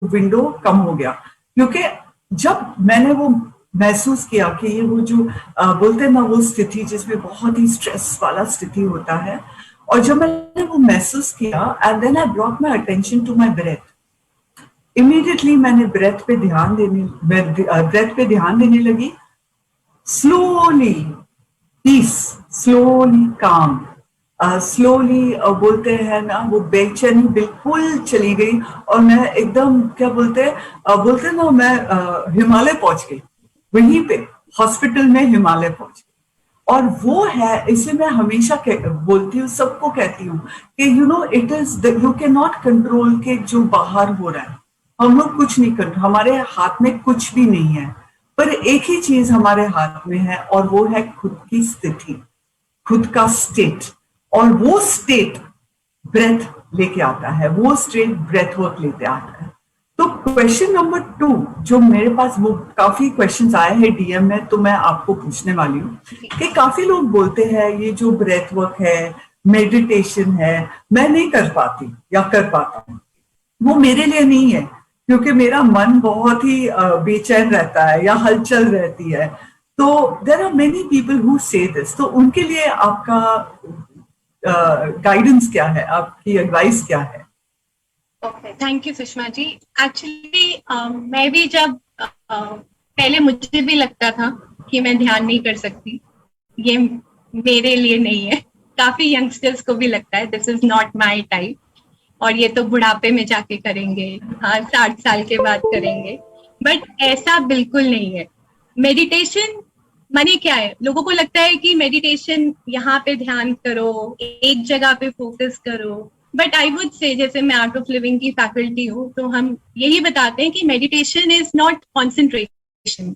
Window कम हो गया, क्योंकि जब मैंने वो महसूस किया कि ये वो जो बोलते हैं ना वो स्थिति जिसमें बहुत ही स्ट्रेस वाला स्थिति होता है, और जब मैंने वो महसूस किया and then I brought my attention to my breath, immediately मैंने ब्रेथ पे ध्यान देने लगी. Slowly peace, slowly calm, slowly बोलते हैं ना वो बेचैनी बिल्कुल चली गई, और मैं एकदम क्या बोलते हैं ना मैं हिमालय पहुंच गई, वहीं पे हॉस्पिटल में हिमालय पहुंच गई. और वो है, इसे मैं हमेशा बोलती हूँ, सबको कहती हूँ कि you know it is you can not control के जो बाहर हो रहा है, हम लोग कुछ नहीं कर, हमारे हाथ में कुछ भी नहीं है, पर एक ही चीज हमारे हाथ में है और वो है खुद की स्थिति, खुद का स्टेट. और वो स्टेट ब्रेथ लेके आता है, वो स्टेट ब्रेथ वर्क लेके आता है. तो क्वेश्चन नंबर 2 जो मेरे पास, वो काफी क्वेश्चंस आए हैं डीएम में, तो मैं आपको पूछने वाली हूँ कि काफी लोग बोलते हैं ये जो ब्रेथ वर्क है, मेडिटेशन है, मैं नहीं कर पाती या कर पाता हूँ, वो मेरे लिए नहीं है, क्योंकि मेरा मन बहुत ही बेचैन रहता है या हलचल रहती है. तो there are many people who say this, तो उनके लिए आपका गाइडेंस क्या है, आपकी एडवाइस क्या है? Okay, thank you Sushma ji. Actually मैं भी जब पहले मुझे भी लगता था कि मैं ध्यान नहीं कर सकती, ये मेरे लिए नहीं है. काफी यंगस्टर्स को भी लगता है this is not my type, और ये तो बुढ़ापे में जाके करेंगे, हाँ 60 साल के बाद करेंगे. बट ऐसा बिल्कुल नहीं है. मेडिटेशन माने क्या है, लोगों को लगता है कि मेडिटेशन यहाँ पे ध्यान करो, एक जगह पे फोकस करो. बट आई वुड से, जैसे मैं आर्ट ऑफ लिविंग की फैकल्टी हूँ, तो हम यही बताते हैं कि meditation is not concentration,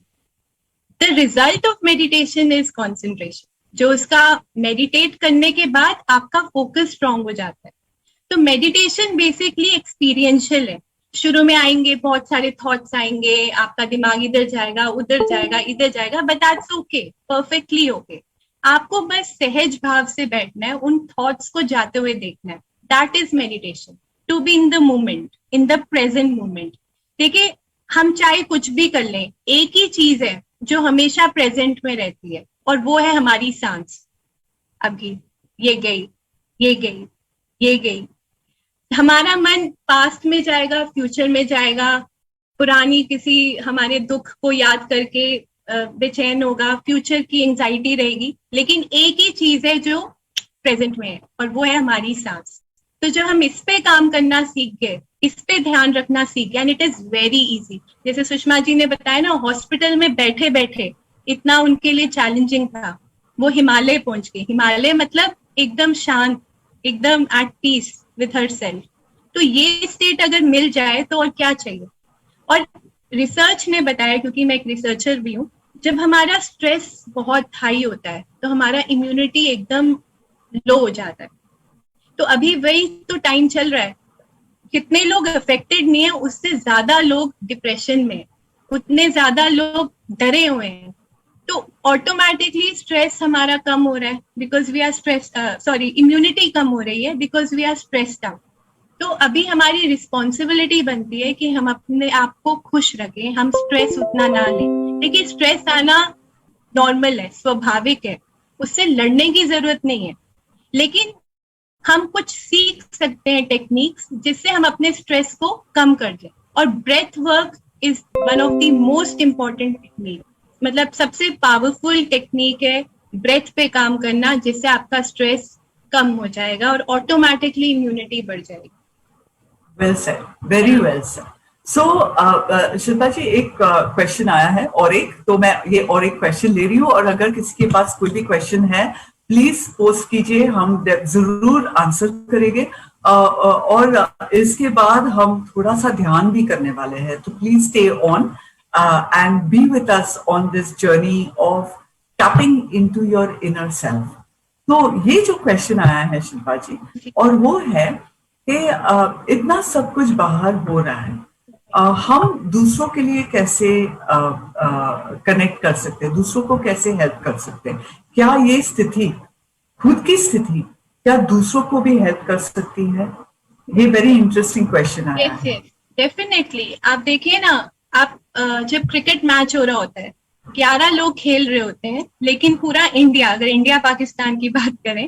the result of meditation is concentration. जो उसका मेडिटेट करने के बाद आपका फोकस स्ट्रांग हो जाता है. तो मेडिटेशन बेसिकली एक्सपीरियंशियल है. शुरू में आएंगे बहुत सारे थॉट्स आएंगे, आपका दिमाग इधर जाएगा, उधर जाएगा, इधर जाएगा, but that's okay, perfectly okay. आपको बस सहज भाव से बैठना है, उन थॉट्स को जाते हुए देखना है. That is meditation, to be in the moment, in the present moment. देखिए, हम चाहे कुछ भी कर लें, एक ही चीज है जो हमेशा प्रेजेंट में रहती है, और वो है हमारी सांस. अभी ये गई, ये गई, ये गई. हमारा मन पास्ट में जाएगा, फ्यूचर में जाएगा, पुरानी किसी हमारे दुख को याद करके बेचैन होगा, फ्यूचर की एंजाइटी रहेगी. लेकिन एक ही चीज है जो प्रेजेंट में है, और वो है हमारी सांस. तो जब हम इस पे काम करना सीख गए, इस पे ध्यान रखना सीख गए, and it is very easy. जैसे सुषमा जी ने बताया ना, हॉस्पिटल में बैठे बैठे इतना उनके लिए चैलेंजिंग था, वो हिमालय पहुंच गए. हिमालय मतलब एकदम शांत, एकदम at peace with herself. तो ये स्टेट अगर मिल जाए तो और क्या चाहिए. और रिसर्च ने बताया, क्योंकि मैं एक रिसर्चर भी हूँ, जब हमारा स्ट्रेस बहुत हाई होता है तो हमारा इम्यूनिटी एकदम लो हो जाता है. तो अभी वही तो टाइम चल रहा है. कितने लोग अफेक्टेड नहीं है, उससे ज्यादा लोग डिप्रेशन में, उतने ज्यादा लोग डरे हुए हैं. तो ऑटोमेटिकली स्ट्रेस हमारा कम हो रहा है, because we are stress, sorry, immunity कम हो रही है because we are stressed out. तो अभी हमारी रिस्पॉन्सिबिलिटी बनती है कि हम अपने आप को खुश रखें, हम स्ट्रेस उतना ना लें. देखिए, स्ट्रेस आना नॉर्मल है, स्वाभाविक है, उससे लड़ने की जरूरत नहीं है. लेकिन हम कुछ सीख सकते हैं टेक्निक्स, जिससे हम अपने स्ट्रेस को कम कर दें. और breath work is one of the most important technique, मतलब सबसे पावरफुल टेक्निक है ब्रेथ पे काम करना, जिससे आपका स्ट्रेस कम हो जाएगा और ऑटोमेटिकली इम्यूनिटी बढ़ जाएगी. Well said, very well said. So Shilpa ji, एक क्वेश्चन आया है, और एक तो मैं ये और एक क्वेश्चन ले रही हूँ, और अगर किसी के पास कोई भी क्वेश्चन है प्लीज पोस्ट कीजिए, हम जरूर आंसर करेंगे. और इसके बाद हम थोड़ा सा ध्यान भी करने वाले हैं, तो please stay on and B with us on this journey of tapping into your inner self. तो ये जो क्वेश्चन आया है शिल्पा जी, और वो है कि इतना सब कुछ बाहर हो रहा है, हम दूसरों के लिए कैसे कनेक्ट कर सकते हैं, दूसरों को कैसे हेल्प कर सकते हैं? क्या ये स्थिति, खुद की स्थिति, क्या दूसरों को भी हेल्प कर सकती है? ये वेरी इंटरेस्टिंग क्वेश्चन आया है. डेफिनेटली आप देखिए ना, आप जब क्रिकेट मैच हो रहा होता है, 11 लोग खेल रहे होते हैं, लेकिन पूरा इंडिया, अगर इंडिया पाकिस्तान की बात करें,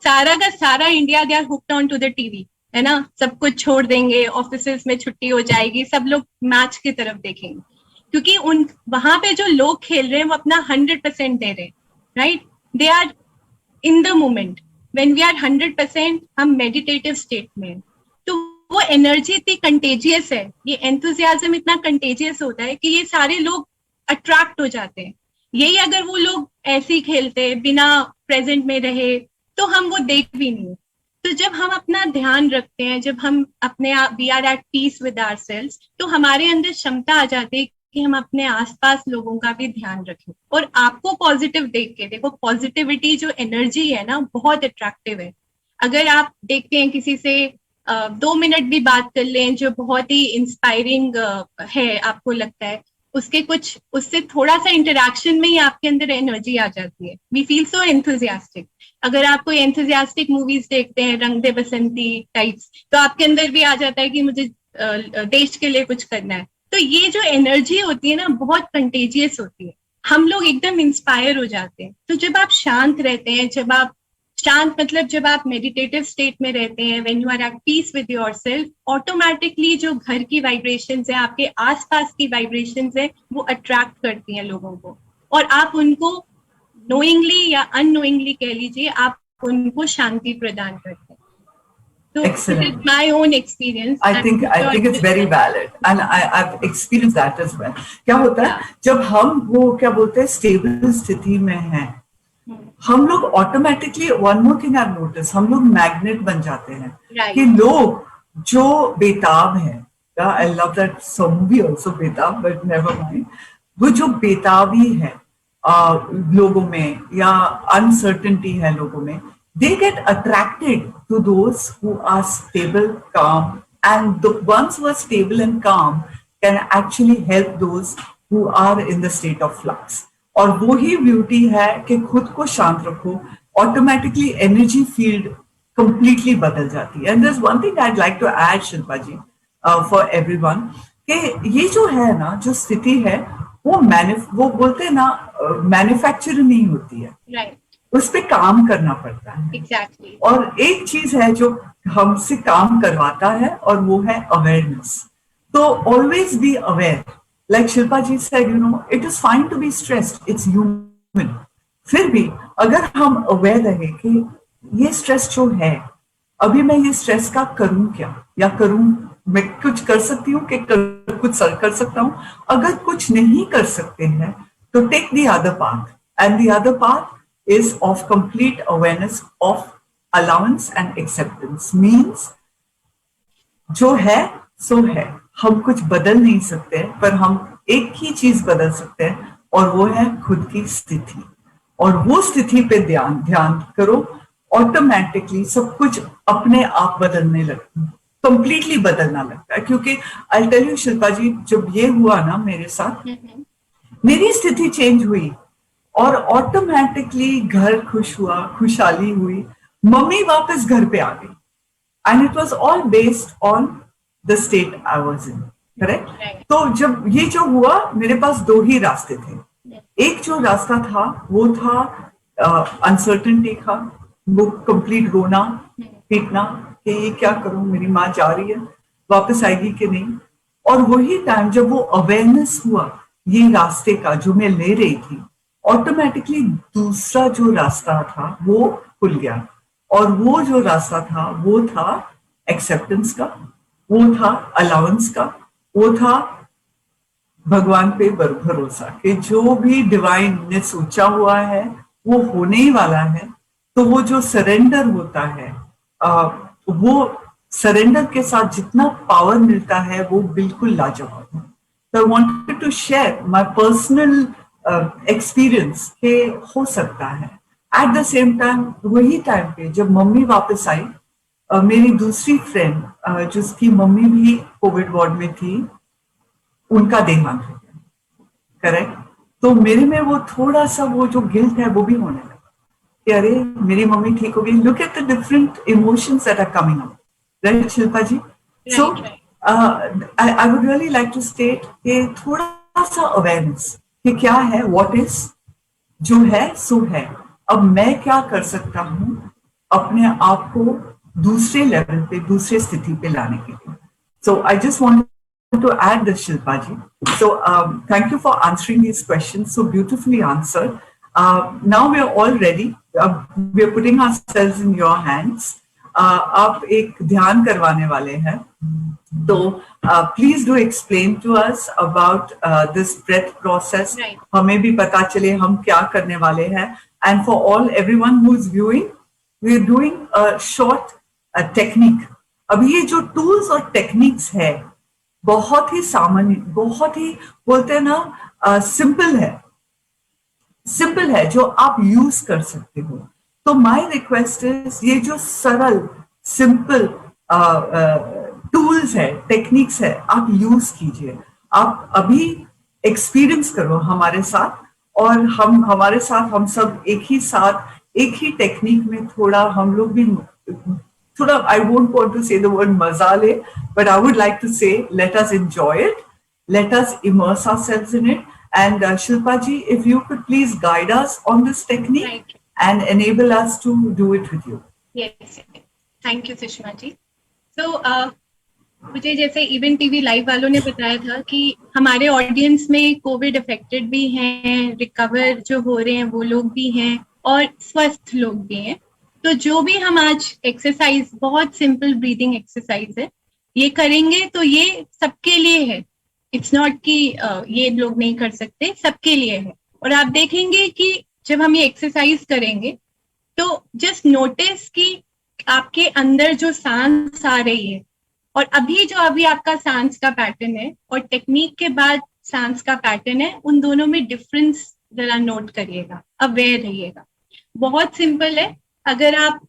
सारा का सारा India they are hooked on to the TV, है ना। सब कुछ छोड़ देंगे, ऑफिस में छुट्टी हो जाएगी, सब लोग मैच की तरफ देखेंगे, क्योंकि उन वहां पे जो लोग खेल रहे हैं वो अपना 100% दे रहे हैं, right. They are in the moment. When we are 100%, हम मेडिटेटिव स्टेट में हैं। तो वो एनर्जी इतनी कंटेजियस है, ये एंथुजियाज्म इतना कंटेजियस होता है कि ये सारे लोग अट्रैक्ट हो जाते हैं। यही अगर वो लोग ऐसे ही खेलते बिना प्रेजेंट में रहे, तो हम वो देख भी नहीं। तो जब हम अपना ध्यान रखते हैं, जब हम अपने आप we are at peace with ourselves, तो हमारे अंदर क्षमता आ जाती है कि हम अपने आसपास लोगों का भी ध्यान रखें। और आपको पॉजिटिव देख के देखो, पॉजिटिविटी जो एनर्जी है ना, बहुत अट्रैक्टिव है। अगर आप देखते हैं किसी से 2 मिनट भी बात कर लें, जो बहुत ही इंस्पायरिंग है, आपको लगता है उसके कुछ, उससे थोड़ा सा इंटरेक्शन में ही आपके अंदर एनर्जी आ जाती है। We feel so enthusiastic. अगर आप कोई एंथुजियास्टिक मूवीज देखते हैं, रंग दे बसंती टाइप्स, तो आपके अंदर भी आ जाता है कि मुझे देश के लिए कुछ करना है। तो ये जो एनर्जी होती है ना, बहुत कंटेजियस होती है, हम लोग एकदम इंस्पायर हो जाते हैं। तो जब आप शांत रहते हैं, जब आप शांत मतलब जब आप मेडिटेटिव स्टेट में रहते हैं, when you are at peace with yourself, automatically जो घर की वाइब्रेशंस है, आपके आसपास की वाइब्रेशंस है, वो अट्रैक्ट करती हैं लोगों को, और आप उनको नोइंगली या अननोइंगली कह लीजिए, आप उनको शांति प्रदान करते हैं। तो this is Excellent. My own experience. I think it's very valid and I've experienced that as well. क्या होता है Yeah. जब हम वो क्या बोलते हैं स्टेबल स्थिति में हैं, हम लोग automatically, one more thing I notice, हम लोग मैग्नेट बन जाते हैं Right. कि लोग जो बेताब है, I love that song movie also बेताब, बट नेवर माइंड, वो जो बेताबी है लोगों में या अनसर्टेनिटी है लोगों में, they get attracted to those who are stable, calm, and the ones who are stable and calm can actually help those who are in the state of flux. और वो ही ब्यूटी है कि खुद को शांत रखो, ऑटोमेटिकली एनर्जी फील्ड कंप्लीटली बदल जाती है। And there is one thing I like to add Shilpa ji for everyone, कि ये जो है ना, जो स्थिति है, वो बोलते हैं ना, मैन्युफैक्चर नहीं होती है, Right. उस पे काम करना पड़ता है। Exactly. और एक चीज है जो हमसे काम करवाता है, और वो है अवेयरनेस। तो always be aware, like Shilpa ji said, you know, it is fine to be stressed, it's human. फिर भी अगर हम अवेयर रहे कि ये स्ट्रेस जो है, अभी मैं ये स्ट्रेस का करूं क्या, या करूं, मैं कुछ कर सकती हूँ कि कुछ कर सकता हूँ। अगर कुछ नहीं कर सकते हैं तो take the other path, and the other path is of complete awareness of allowance and acceptance. Means जो है सो है, हम कुछ बदल नहीं सकते, पर हम एक ही चीज बदल सकते हैं, और वो है खुद की स्थिति। और वो स्थिति पे ध्यान करो, ऑटोमेटिकली सब कुछ अपने आप बदलने लगता है, कंप्लीटली बदलना लगता है। क्योंकि आई टेल यू शिल्पा जी, जब ये हुआ ना मेरे साथ, मेरी स्थिति चेंज हुई, और ऑटोमेटिकली घर खुश हुआ, खुशहाली हुई, मम्मी वापस घर पे आ गई, and it was all based on the state I was in, correct. तो जब ये जो हुआ, मेरे पास दो ही रास्ते थे। एक जो रास्ता था वो था अनसर्टेनिटी का, वो कंप्लीट रोना पीटना कि ये क्या करूं, मेरी माँ जा रही है, वापस आएगी कि नहीं। और वही टाइम जब वो अवेयरनेस हुआ ये रास्ते का जो मैं ले रही थी, ऑटोमेटिकली दूसरा जो रास्ता था वो खुल गया, और वो जो रास्ता था वो था एक्सेप्टेंस का, वो था अलाउंस का, वो था भगवान पे भरोसा कि जो भी डिवाइन ने सोचा हुआ है वो होने ही वाला है। तो वो जो सरेंडर होता है, वो सरेंडर के साथ जितना पावर मिलता है वो बिल्कुल लाजवाब है। तो I wanted to share my personal experience के हो सकता है। एट द सेम टाइम वही टाइम पे जब मम्मी वापस आई, मेरी दूसरी फ्रेंड जिसकी मम्मी भी कोविड वार्ड में थी, उनका देहांत हो गया, करेक्ट। तो मेरे में वो थोड़ा सा वो जो गिल्ट है वो भी होने लगा कि अरे मेरी मम्मी ठीक हो गई। Look at the different emotions that are coming up, right Shilpa ji. So I would really like to state कि थोड़ा सा अवेयरनेस कि क्या है, व्हाट इज, जो है सो है। अब मैं क्या कर सकता हूँ अपने आप को दूसरे लेवल पे, दूसरे स्थिति पे लाने के लिए। So I just want to add this, Shilpa ji. So thank you for answering these questions so beautifully answered. Now we are all ready. We are putting ourselves in your hands. आप एक ध्यान करवाने वाले हैं, तो please do explain to us about this breath process. Right. हमें भी पता चले हम क्या करने वाले हैं। And for all everyone who is viewing, we are doing a short technique. अब ये जो टूल्स और टेक्निक्स है बहुत ही सामान्य, बहुत ही बोलते हैं ना सिंपल है, सिंपल है, जो आप यूज कर सकते हो। तो माय रिक्वेस्ट इज ये जो सरल सिंपल टूल्स है, टेक्निक्स है, आप यूज कीजिए। आप अभी एक्सपीरियंस करो हमारे साथ, और हम हमारे साथ, हम सब एक ही साथ एक ही टेक्निक में थोड़ा हम लोग भी थोड़ा, I won't want to say the word मजा ले, but I would like to say let us enjoy it, let us immerse ourselves in it. And Shilpa ji, if you could please guide us on this technique, Right. and enable us to do it with you. Yes. Thank you, Sushma ji. So मुझे जैसे even TV live वालों ने बताया था कि हमारे audience में Covid affected भी हैं, रिकवर जो हो रहे हैं वो लोग भी हैं, और स्वस्थ लोग भी हैं। तो जो भी हम आज एक्सरसाइज, बहुत सिंपल ब्रीदिंग एक्सरसाइज है, ये करेंगे तो ये सबके लिए है। इट्स नॉट कि ये लोग नहीं कर सकते, सबके लिए है। और आप देखेंगे कि जब हम ये एक्सरसाइज करेंगे तो जस्ट नोटिस कि आपके अंदर जो सांस आ रही है, और अभी आपका सांस का पैटर्न है, और टेक्निक के बाद सांस का पैटर्न है, उन दोनों में डिफरेंस जरा नोट करिएगा, अवेयर रहिएगा। बहुत सिंपल है। अगर आप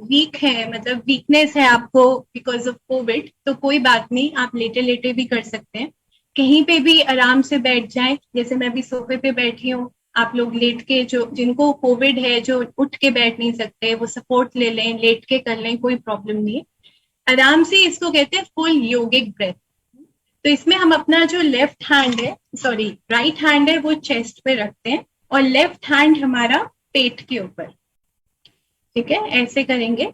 वीक है, मतलब वीकनेस है आपको बिकॉज ऑफ कोविड, तो कोई बात नहीं, आप लेटे लेटे भी कर सकते हैं। कहीं पे भी आराम से बैठ जाएं, जैसे मैं भी सोफे पे बैठी हूँ, आप लोग लेट के, जो जिनको कोविड है, जो उठ के बैठ नहीं सकते, वो सपोर्ट ले लें, लेट के कर लें, कोई प्रॉब्लम नहीं है। आराम से, इसको कहते हैं फुल योगिक ब्रेथ। तो इसमें हम अपना जो लेफ्ट हैंड है, सॉरी राइट हैंड है, वो चेस्ट पे रखते हैं, और लेफ्ट हैंड हमारा पेट के ऊपर, ठीक है, ऐसे करेंगे।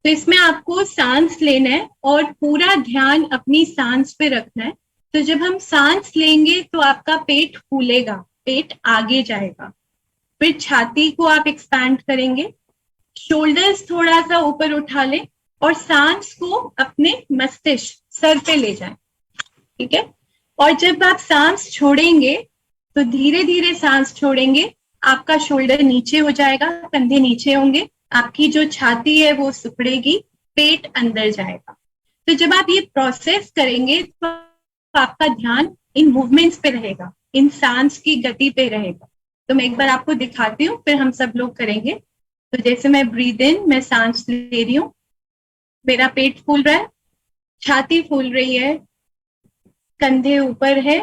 तो इसमें आपको सांस लेना है और पूरा ध्यान अपनी सांस पे रखना है। तो जब हम सांस लेंगे तो आपका पेट फूलेगा, पेट आगे जाएगा। फिर छाती को आप एक्सपैंड करेंगे, शोल्डर्स थोड़ा सा ऊपर उठा लें, और सांस को अपने मस्तिष्क, सर पे ले जाएं, ठीक है। और जब आप सांस छोड़ेंगे तो धीरे धीरे सांस छोड़ेंगे, आपका शोल्डर नीचे हो जाएगा, कंधे नीचे होंगे, आपकी जो छाती है वो सिकुड़ेगी, पेट अंदर जाएगा। तो जब आप ये प्रोसेस करेंगे तो आपका ध्यान इन मूवमेंट्स पे रहेगा, इन सांस की गति पे रहेगा। तो मैं एक बार आपको दिखाती हूँ, फिर हम सब लोग करेंगे। तो जैसे मैं ब्रीद इन, मैं सांस ले रही हूँ, मेरा पेट फूल रहा है, छाती फूल रही है, कंधे ऊपर है,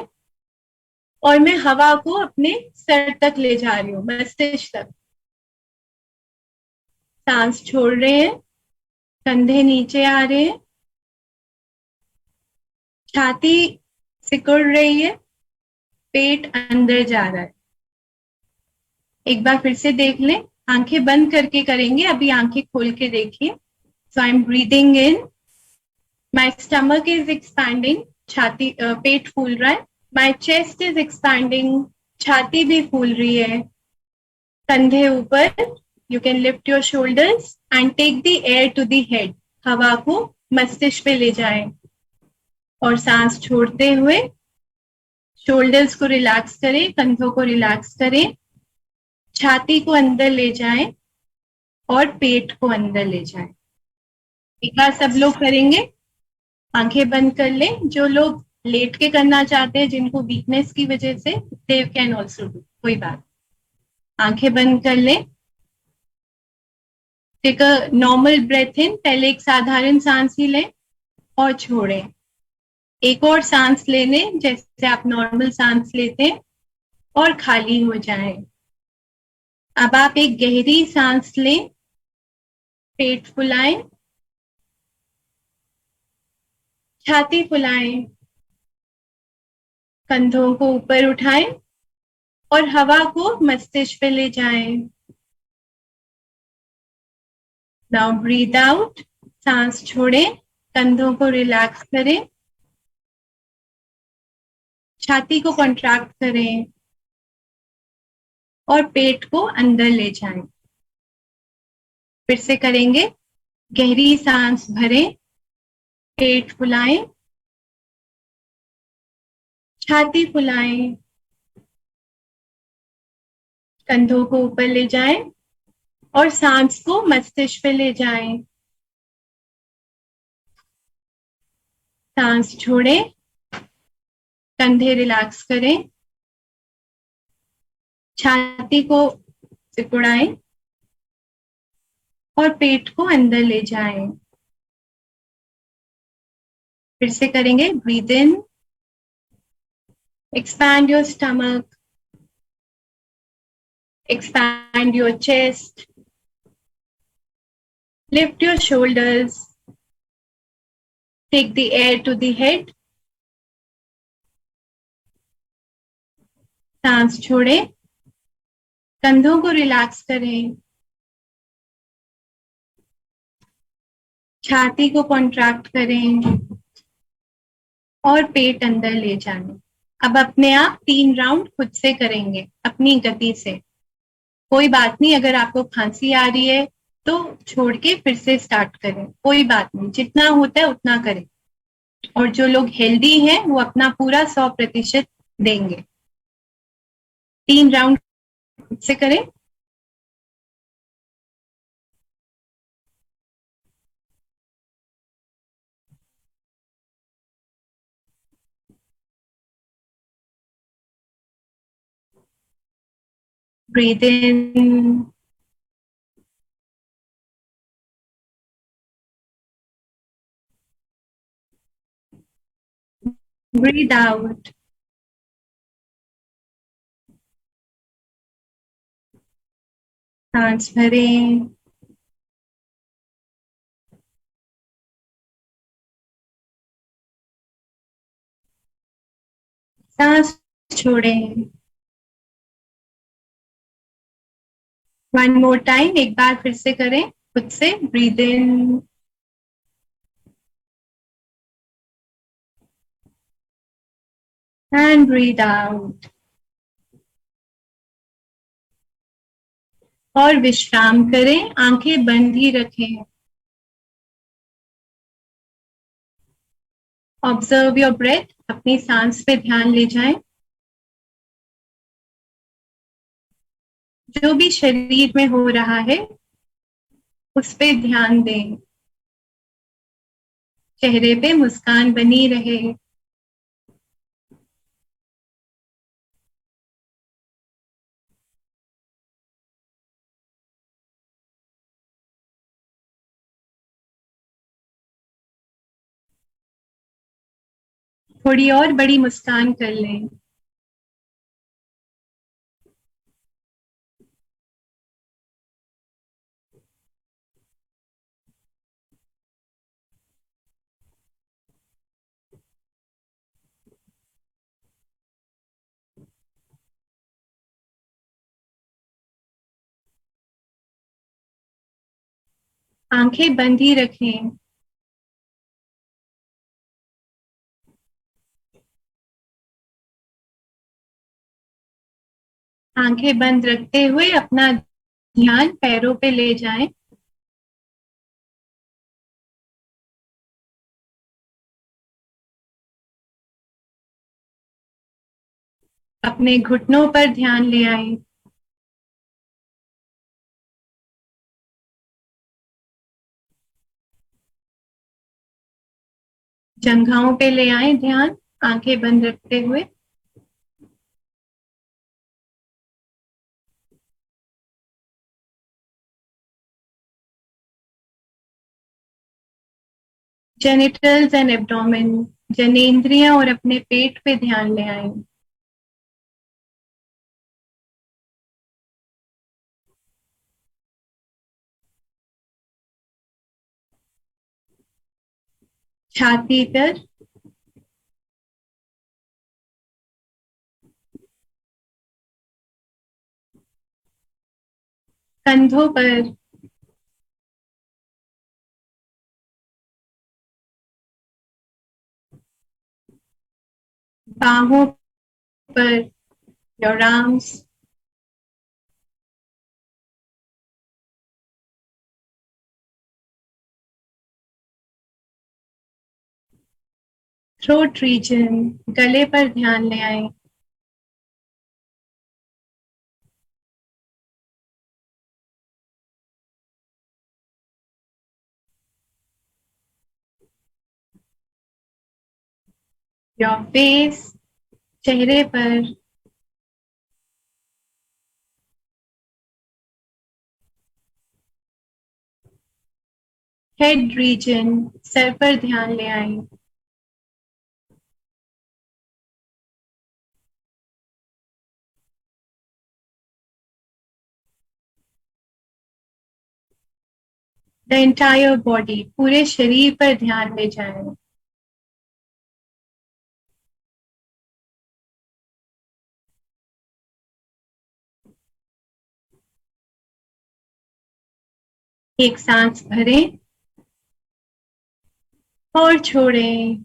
और मैं हवा को अपने सर तक ले जा रही हूँ, मस्तिष्क तक। सांस छोड़ रहे हैं, कंधे नीचे आ रहे हैं, छाती सिकुड़ रही है, पेट अंदर जा रहा है। एक बार फिर से देख लें, आंखें बंद करके करेंगे, अभी आंखें खोल के देखिए। So I am breathing in, my stomach is expanding, छाती पेट फूल रहा है, माय चेस्ट इज एक्सपैंडिंग, छाती भी फूल रही है, कंधे ऊपर, you can lift your shoulders and take the air to the head, हवा को मस्तिष्क पे ले जाएं, और सांस छोड़ते हुए शोल्डर्स को रिलैक्स करें, कंधों को रिलैक्स करें, छाती को अंदर ले जाएं, और पेट को अंदर ले जाएं। एक बार सब लोग करेंगे, आंखें बंद कर लें। जो लोग लेट के करना चाहते हैं, जिनको वीकनेस की वजह से, they can also do, कोई बात। आंखें बंद कर लें, take a normal breath in, पहले एक साधारण सांस ही लें और छोड़ें। एक और सांस ले लें जैसे आप नॉर्मल सांस लेते हैं, और खाली हो जाएं। अब आप एक गहरी सांस लें, पेट फुलाएं, छाती फुलाएं, कंधों को ऊपर उठाएं और हवा को मस्तिष्क पे ले जाएं। नाउ ब्रीथ आउट, सांस छोड़ें, कंधों को रिलैक्स करें, छाती को कॉन्ट्रैक्ट करें और पेट को अंदर ले जाएं। फिर से करेंगे। गहरी सांस भरें, पेट फुलाएं, छाती फुलाएं, कंधों को ऊपर ले जाएं और सांस को मस्तिष्क पे ले जाएं। सांस छोड़ें, कंधे रिलैक्स करें, छाती को सिकुड़ाएं और पेट को अंदर ले जाएं। फिर से करेंगे। Breathe in, expand your stomach, expand your chest, lift your shoulders, take the air to the head. सांस छोड़ें, कंधों को रिलैक्स करें, छाती को कॉन्ट्रैक्ट करें और पेट अंदर ले जाएं। अब अपने आप 3 राउंड खुद से करेंगे अपनी गति से। कोई बात नहीं, अगर आपको खांसी आ रही है तो छोड़ के फिर से स्टार्ट करें, कोई बात नहीं, जितना होता है उतना करें। और जो लोग हेल्दी हैं वो अपना पूरा 100% देंगे। 3 राउंड खुद से करें। ब्रीथ इन, ब्रीथ आउट। सांस भरें, सांस छोड़ें। वन मोर टाइम, एक बार फिर से करें खुद से। Breathe in and breathe out. और विश्राम करें, आंखें बंद ही रखें। ऑब्जर्व योर ब्रेथ, अपनी सांस पे ध्यान ले जाएं। जो भी शरीर में हो रहा है उस पे ध्यान दें। चेहरे पे मुस्कान बनी रहे। थोड़ी और बड़ी मुस्कान कर लें। आंखें बंद ही रखें। आंखें बंद रखते हुए अपना ध्यान पैरों पे ले जाएं। अपने घुटनों पर ध्यान ले आए। जंघाओं पे ले आए ध्यान, आंखें बंद रखते हुए। जेनिटल्स एंड एब्डोमेन, जनेंद्रियां और अपने पेट पे ध्यान ले आए। छाती पर कंधों पर, बाहों पर, योर आर्म्स, थ्रोट रीजन, गले पर ध्यान ले आए, योर फेस, चेहरे पर, हेड रीजन, सर पर ध्यान ले आए, द एंटायर बॉडी, पूरे शरीर पर ध्यान ले जाएं, एक सांस भरें और छोड़ें।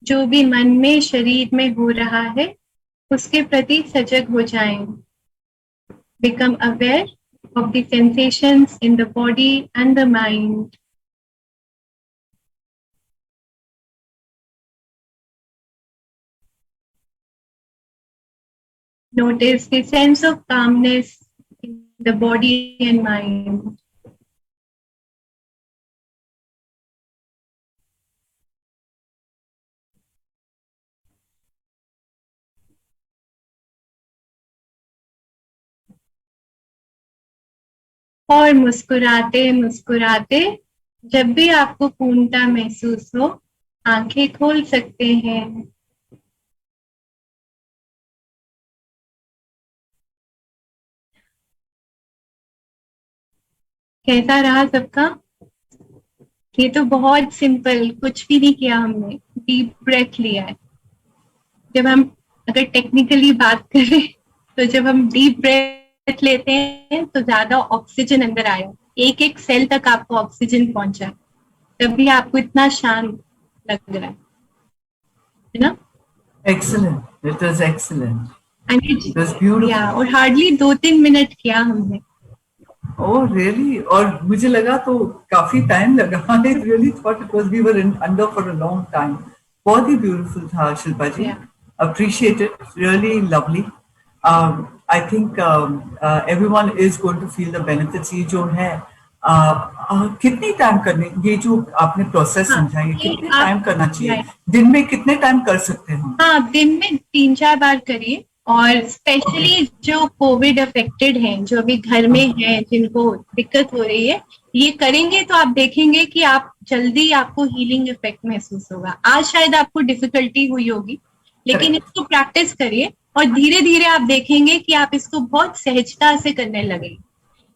जो भी मन में शरीर में हो रहा है उसके प्रति सजग हो जाएं। Become aware of the sensations in the body and the mind. Notice the sense of calmness in the body and mind. और मुस्कुराते मुस्कुराते जब भी आपको पूर्णता महसूस हो, आंखें खोल सकते हैं। कैसा रहा सबका? ये तो बहुत सिंपल, कुछ भी नहीं किया हमने, डीप ब्रेथ लिया है। जब हम अगर टेक्निकली बात करें तो जब हम डीप ब्रेथ लेते हैं तो ज्यादा ऑक्सीजन अंदर आया, एक एक सेल तक आपको ऑक्सीजन पहुंचा, तभी आपको इतना शांत लग रहा है ना? Excellent. It was excellent. And It was beautiful. yeah, और हार्डली 2-3 मिनट किया हमने। Oh, really? और मुझे लगा तो काफी टाइम लगा. I really thought it was we were under for a long time. बहुत ही beautiful था शिल्पा जी. Yeah. Appreciate it. Really lovely. I think everyone is going to feel the benefits. ये जो है कितनी टाइम करने, ये जो आपने प्रोसेस समझाई, कितने टाइम करना चाहिए, दिन में कितने टाइम कर सकते हैं? हाँ, दिन में 3-4 बार करिए। और स्पेशली जो कोविड अफेक्टेड हैं, जो अभी घर में हैं, जिनको दिक्कत हो रही है, ये करेंगे तो आप देखेंगे कि आप जल्दी आपको हीलिंग इफेक्ट महसूस होगा। आज शायद आपको डिफिकल्टी हुई होगी, लेकिन इसको प्रैक्टिस करिए और धीरे धीरे आप देखेंगे कि आप इसको बहुत सहजता से करने लगेंगे।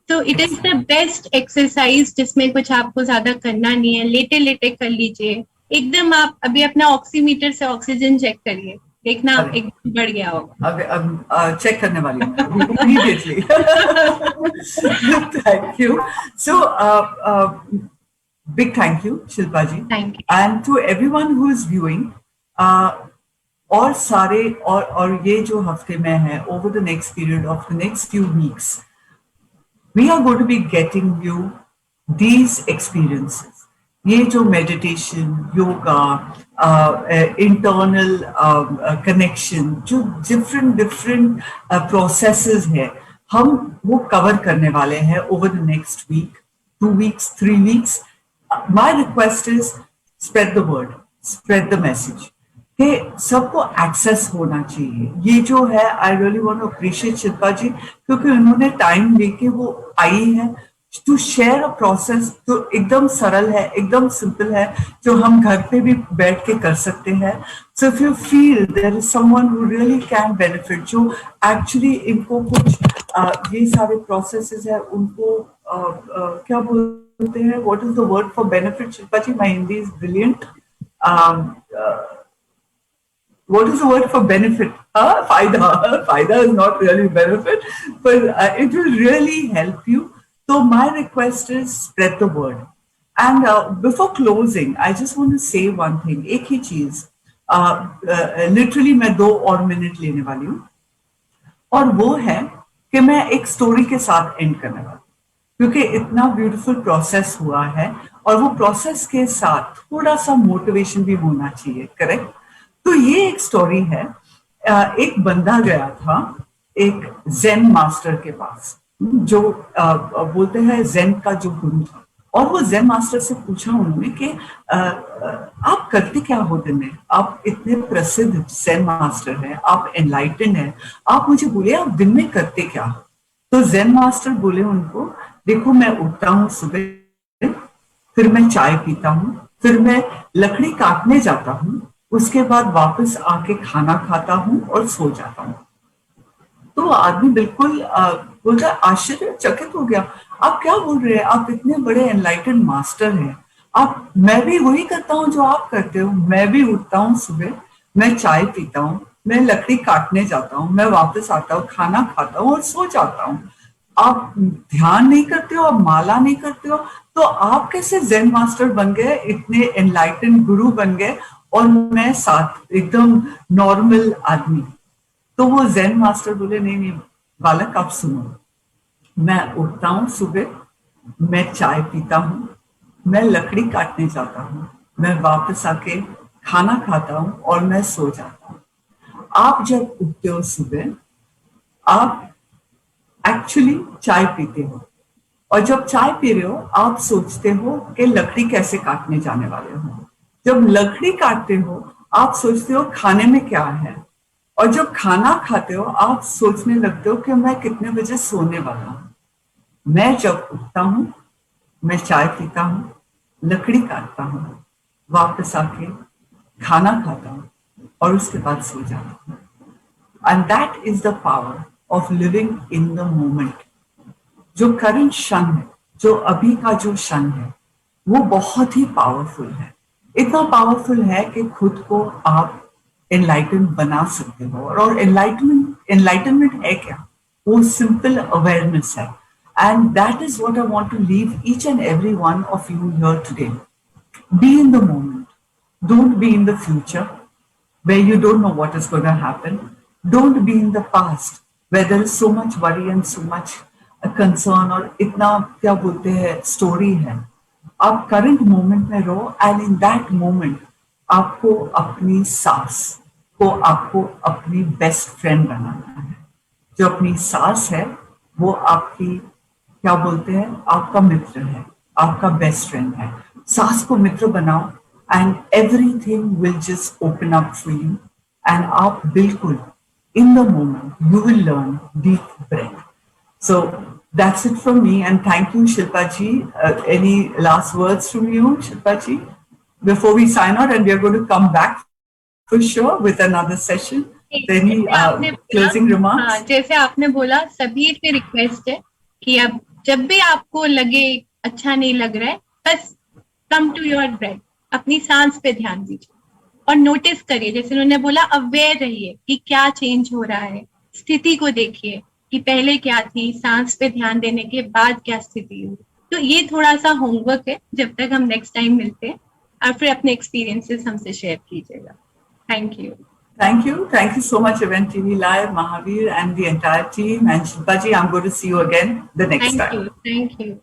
तो it is the best exercise जिसमें कुछ आपको ज्यादा करना नहीं है, लेटे लेटे कर लीजिए। एकदम आप अभी अपना ऑक्सीमीटर से ऑक्सीजन चेक करिए, देखना एकदम बढ़ गया होगा। अब चेक करने वाली हूँ immediately. Thank you. So big thank you Shilpa ji. Thank you. And to everyone who is viewing, और सारे और ये जो हफ्ते में है, over the next period of the next few weeks, we are going to be getting you these experiences. ये जो meditation, yoga, internal connection, जो different processes है, हम वो cover करने वाले हैं over the next week, 2 weeks, 3 weeks. My request is spread the word, spread the message. कि सबको एक्सेस होना चाहिए। ये जो है, I really want to appreciate Shilpa ji, क्योंकि उन्होंने टाइम लेके वो आई है टू शेयर अ प्रोसेस जो एकदम सरल है, एकदम सिंपल है, जो हम घर पे भी बैठ के कर सकते हैं। So if you feel there is someone who really can benefit, जो एक्चुअली इनको कुछ ये सारे प्रोसेसेस है, उनको क्या बोलते हैं, what is the word for benefit Shilpa ji? My Hindi is brilliant. what is the word for benefit? Faida. Faida is not really benefit, but it will really help you. So my request is spread the word. And before closing, I just want to say one thing. एक ही चीज, literally मैं 2 और minute लेने वाली हूँ, और वो है कि मैं एक स्टोरी के साथ एंड करने वाली हूँ, क्योंकि इतना ब्यूटीफुल प्रोसेस हुआ है, और वो प्रोसेस के साथ थोड़ा सा मोटिवेशन भी होना चाहिए, करेक्ट? तो ये एक स्टोरी है। एक बंदा गया था एक जेन मास्टर के पास, जो बोलते हैं जेन का जो गुरु था, और वो जेन मास्टर से पूछा उन्होंने कि आप करते क्या हो दिन में, आप इतने प्रसिद्ध जेन मास्टर हैं, आप एनलाइटेंड हैं, आप मुझे बोले आप दिन में करते क्या हो? तो जेन मास्टर बोले उनको, देखो मैं उठता हूँ सुबह, फिर मैं चाय पीता हूँ, फिर मैं लकड़ी काटने जाता हूँ, उसके बाद वापस आके खाना खाता हूँ और सो जाता हूँ। तो आदमी बिल्कुल बोलता आश्चर्यचकित हो गया, आप क्या बोल रहे हैं, आप इतने बड़े एनलाइटेंड मास्टर हैं, आप, मैं भी वही करता हूँ जो आप करते हो, मैं भी उठता हूँ सुबह, मैं चाय पीता हूँ, मैं लकड़ी काटने जाता हूँ, मैं वापस आता हूँ, खाना खाता हूँ और सो जाता हूँ। आप ध्यान नहीं करते हो, आप माला नहीं करते हो, तो आप कैसे जेन मास्टर बन गए, इतने एनलाइटेंड गुरु बन गए, और मैं साथ एकदम नॉर्मल आदमी? तो वो जेन मास्टर बोले, नहीं नहीं बालक, आप सुनो, मैं उठता हूँ सुबह, मैं चाय पीता हूँ, मैं लकड़ी काटने जाता हूँ, मैं वापस आके खाना खाता हूँ और मैं सो जाता हूँ। आप जब उठते हो सुबह, आप एक्चुअली चाय पीते हो, और जब चाय पी रहे हो आप सोचते हो कि लकड़ी कैसे काटने जाने वाले हो, जब लकड़ी काटते हो आप सोचते हो खाने में क्या है, और जब खाना खाते हो आप सोचने लगते हो कि मैं कितने बजे सोने वाला हूं। मैं जब उठता हूं, मैं चाय पीता हूं, लकड़ी काटता हूं, वापस आके खाना खाता हूं और उसके बाद सो जाता हूं। And that is the power of living in the moment. जो करंट क्षण है, जो अभी का जो क्षण है, वो बहुत ही पावरफुल है। इतना पावरफुल है कि खुद को आप एनलाइटन बना सकते हो। और एनलाइटनमेंट है क्या? वो सिंपल अवेयरनेस है। And that is what I want to leave each and every one of you here today. Be in the moment. Don't be in the future where you don't know what is going to happen. Don't be in the past where there is so much worry and so much concern और इतना क्या बोलते हैं story है। आप current moment में रहो, and in that moment आपको अपनी सांस को, आपको अपनी बेस्ट फ्रेंड बनाना है। जो अपनी सांस है वो आपकी क्या बोलते हैं, आपका मित्र है, आपका बेस्ट फ्रेंड है। सांस को मित्र बनाओ, and everything will just open up for you, एंड आप बिल्कुल in the moment you will learn deep breath. So that's it from me, and thank you, Shilpa ji. Any last words from you, Shilpa ji, before we sign out? And we are going to come back for sure with another session. Any जैसे आपने बोला, closing remarks? हाँ, जैसे आपने बोला, सभी से request है कि अब जब भी आपको लगे अच्छा नहीं लग रहा है, बस कम टू योर ब्रेथ, अपनी सांस पे ध्यान दीजिए और नोटिस करिए, जैसे उन्होंने बोला, अवेयर रहिए कि क्या चेंज हो रहा है, स्थिति को देखिए कि पहले क्या थी, सांस पे ध्यान देने के बाद क्या स्थिति हुई। तो ये थोड़ा सा होमवर्क है, जब तक हम नेक्स्ट टाइम मिलते हैं, और फिर अपने एक्सपीरियंसेस हमसे शेयर कीजिएगा। Thank you. Thank you. Thank you so much, Event TV Live, Mahavir, and the entire team. And Shilpa ji, I'm going to see you again the next Thank time. you. Thank you.